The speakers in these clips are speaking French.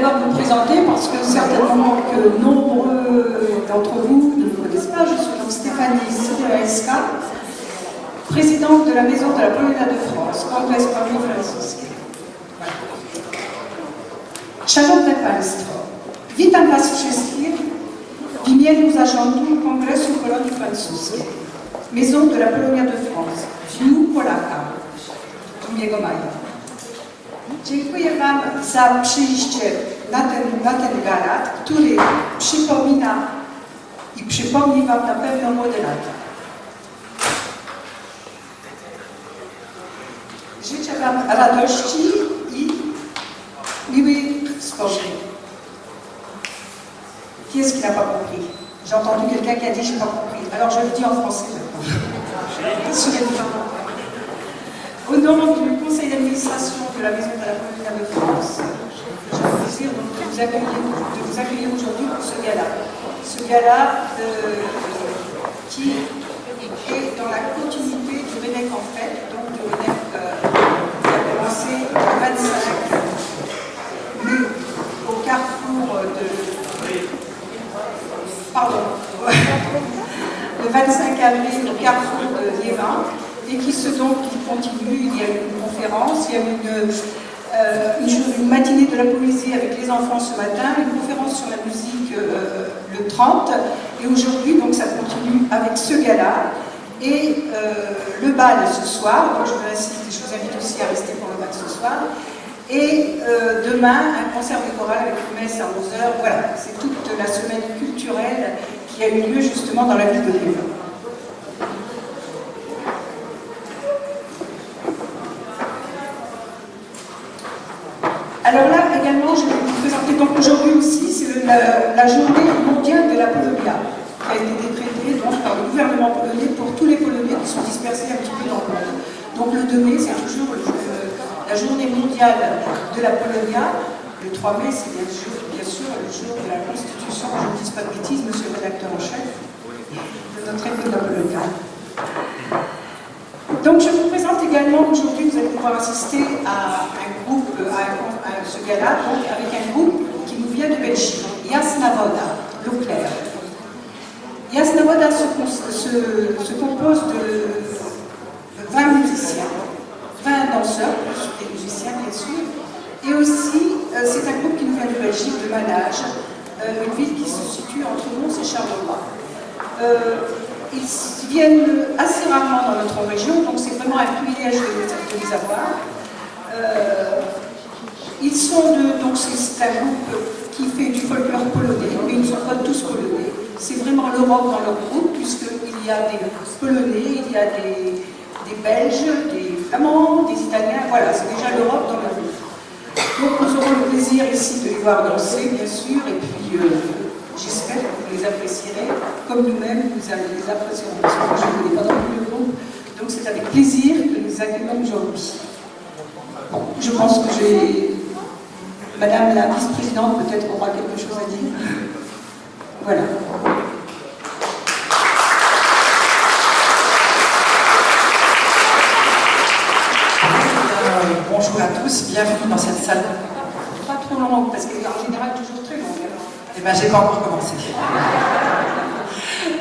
d'abord vous présenter parce que certainement que nombreux d'entre vous ne me connaissent pas. Je suis donc Stéphanie Sidereska, présidente de la Maison de la Polonia de France, Kongres Polonii Francuskiej. Szanowne Państwo, witam Was wszystkich w imieniu Zarządu Kongresu Polonii Francuskiej, Maison de la Polonia de France, w Dniu Polaka, 2 maja. Dziękuję Wam za przyjście na ten garat, który przypomina i przypomni Wam na pewno młode lata. Życzę Wam radości i miłych wspomnień. Qui est-ce qui n'a pas compris? J'ai entendu quelqu'un qui a dit j'ai pas compris. Alors je le dis en français maintenant. Au nom du conseil d'administration de la Maison de la Polonia de France, j'ai le plaisir donc de vous accueillir aujourd'hui pour ce gala. Ce gala qui est dans la continuité du Rennec en fait, donc du Rennec qui a commencé le 25 mai au carrefour le 25 avril au carrefour de Liévin. Et qui continue, il y a une conférence, il y a une matinée de la poésie avec les enfants ce matin, une conférence sur la musique le 30, et aujourd'hui donc ça continue avec ce gala, et le bal ce soir, donc je vous invite aussi à rester pour le bal ce soir, et demain un concert de chorale avec une messe à 11h, voilà, c'est toute la semaine culturelle qui a eu lieu justement dans la ville de Liévin. Alors là, également, je vais vous présenter, donc aujourd'hui aussi, c'est la journée mondiale de la Polonia, qui a été décrétée donc, par le gouvernement polonais pour tous les Polonais qui sont dispersés un petit peu dans le monde. Donc le 2 mai, c'est toujours la journée mondiale de la Polonia. Le 3 mai, c'est bien sûr le jour de la Constitution, je ne dis pas de bêtises, monsieur le rédacteur en chef, de notre école de la Polonia. Donc je vous présente également aujourd'hui, vous allez pouvoir assister à un groupe, à ce gala, donc avec un groupe qui nous vient de Belgique, Jasna Woda, l'eau claire. Jasna Woda se compose de 20 musiciens, 20 danseurs, plus des musiciens bien sûr, et aussi c'est un groupe qui nous vient de Belgique, de Manage, une ville qui se situe entre Mons et Charleroi. Ils viennent assez rarement dans notre région, donc c'est vraiment un privilège de les avoir. Donc c'est un groupe qui fait du folklore polonais, mais ils ne sont pas tous polonais. C'est vraiment l'Europe dans leur groupe, puisqu'il y a des Polonais, il y a des Belges, des Flamands, des Italiens, voilà, c'est déjà l'Europe dans leur groupe. Donc nous aurons le plaisir ici de les voir danser, bien sûr, et puis j'espère que vous les apprécierez, comme nous-mêmes, nous allons les apprécier, parce que moi je ne connais pas non plus le groupe, donc c'est avec plaisir que nous accueillons aujourd'hui. Bon, je pense que Madame la vice-présidente peut-être aura quelque chose à dire. Voilà. Bonjour à tous, bienvenue dans cette salle. Pas trop longue, parce qu'elle est en général toujours très longue. Eh bien, j'ai pas encore commencé.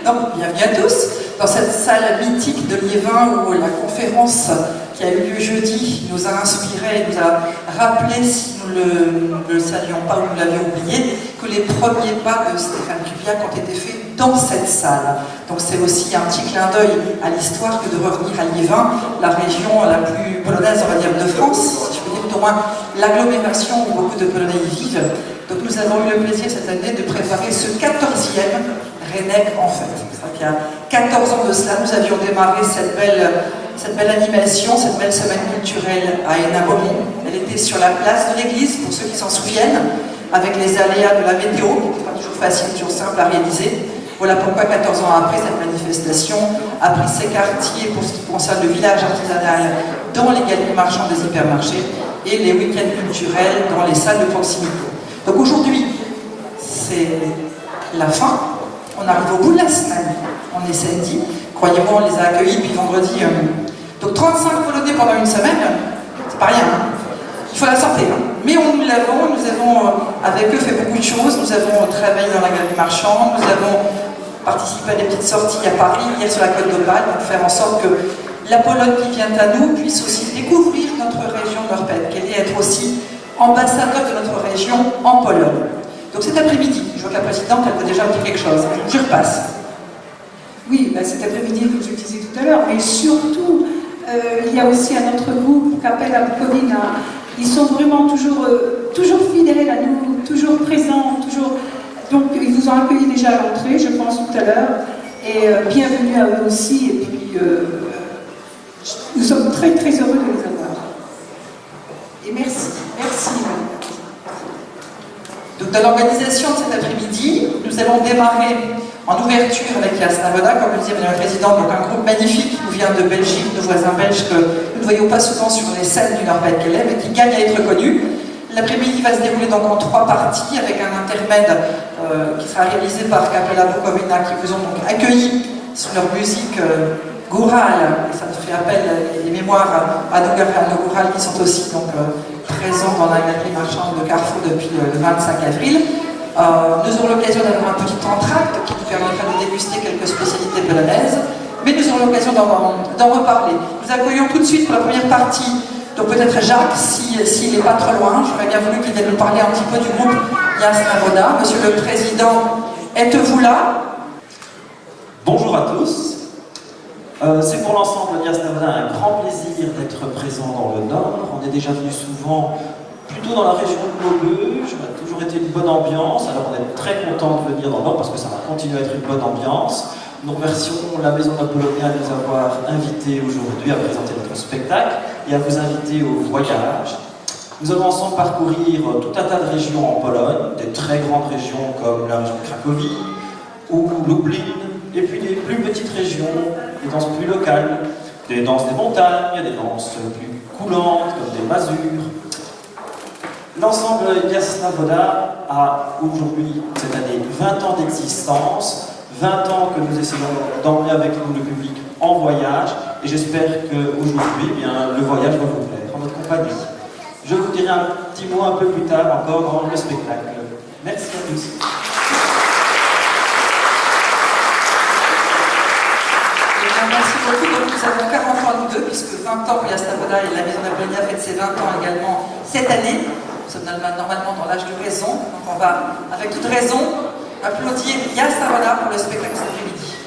Donc, bienvenue à tous dans cette salle mythique de Liévin où la conférence qui a eu lieu jeudi nous a inspiré, nous a rappelé, si nous ne le savions pas ou nous l'avions oublié, que les premiers pas de Stéphane Kubiak ont été faits dans cette salle. Donc c'est aussi un petit clin d'œil à l'histoire que de revenir à Liévin, la région la plus polonaise, on va dire, de France, si je peux dire, au moins l'agglomération où beaucoup de Polonais y vivent. Donc nous avons eu le plaisir cette année de préparer ce 14e Rennec en fait. Il y a 14 ans de cela, nous avions démarré cette belle animation, cette belle semaine culturelle à Hénin-Beaumont. Elle était sur la place de l'église, pour ceux qui s'en souviennent, avec les aléas de la météo, qui n'était pas toujours facile, toujours simple à réaliser. Voilà pourquoi 14 ans après, cette manifestation a pris ses quartiers pour ce qui concerne le village artisanal dans les galeries marchandes des hypermarchés et les week-ends culturels dans les salles de proximité. Donc aujourd'hui, c'est la fin. On arrive au bout de la semaine. On est samedi. Croyez-moi, on les a accueillis puis vendredi. Donc 35 Polonais pendant une semaine, c'est pas rien. Hein. Il faut la santé. Hein. Mais nous avons avec eux fait beaucoup de choses. Nous avons travaillé dans la galerie marchande, nous avons participé à des petites sorties à Paris, hier sur la Côte d'Opale, pour faire en sorte que la Pologne qui vient à nous puisse aussi découvrir notre région nord-est, qu'elle ait être aussi ambassadeur de notre région en Pologne. Donc cet après-midi, je vois que la présidente, elle veut déjà me dire quelque chose. Je repasse. Oui, cet après-midi, comme je le disais tout à l'heure, mais surtout, il y a aussi un autre groupe, Capelle à Bukovina. Ils sont vraiment toujours fidèles à nous, toujours présents, toujours. Donc, ils vous ont accueilli déjà à l'entrée, je pense, tout à l'heure. Et bienvenue à eux aussi. Et puis, nous sommes très, très heureux de les avoir. Et merci. Merci. Donc, dans l'organisation de cet après-midi, nous allons démarrer en ouverture avec Jasna Voda, comme le disait Madame la Présidente, donc un groupe magnifique qui nous vient de Belgique, de voisins belges que nous ne voyons pas souvent sur les scènes du Nord-Pas-de-Calais, mais qui gagnent à être connus. L'après-midi va se dérouler donc en 3 parties, avec un intermède qui sera réalisé par Capella Bukovina, qui vous ont donc accueillis sur leur musique gourale, et ça nous fait appel les mémoires à nos gourales qui sont aussi donc, présents dans la galerie marchande de Carrefour depuis le 25 avril. Nous aurons l'occasion d'avoir un petit entracte qui nous permettra de déguster quelques spécialités polonaises, mais nous aurons l'occasion d'en reparler. Nous accueillons tout de suite pour la première partie, donc peut-être Jacques, s'il n'est pas trop loin. J'aurais bien voulu qu'il vienne nous parler un petit peu du groupe Jasna Voda. Monsieur le Président, êtes-vous là? Bonjour à tous. C'est pour l'ensemble de Jasna Voda un grand plaisir d'être présent dans le Nord. On est déjà venu souvent plutôt dans la région de Maubeuge, ça a toujours été une bonne ambiance, alors on est très content de venir dans le Nord parce que ça va continuer à être une bonne ambiance. Nous remercions la Maison Napoléonienne de nous avoir invités aujourd'hui à présenter notre spectacle et à vous inviter au voyage. Nous allons ensemble parcourir tout un tas de régions en Pologne, des très grandes régions comme la région de Cracovie ou Lublin, et puis des plus petites régions, des danses plus locales, des danses des montagnes, des danses plus coulantes comme des masures. L'ensemble Jasna Voda a aujourd'hui, cette année, 20 ans d'existence, 20 ans que nous essayons d'emmener avec nous le public en voyage, et j'espère qu'aujourd'hui, le voyage va vous plaire en notre compagnie. Je vous dirai un petit mot un peu plus tard encore dans le spectacle. Merci à tous. Merci beaucoup. Donc, nous avons 40 ans nous deux, puisque 20 ans pour Jasna Voda et la Maison Napoléonienne fête ses 20 ans également cette année. Nous sommes normalement dans l'âge de raison, donc on va, avec toute raison, applaudir Jasna Voda pour le spectacle cet après-midi.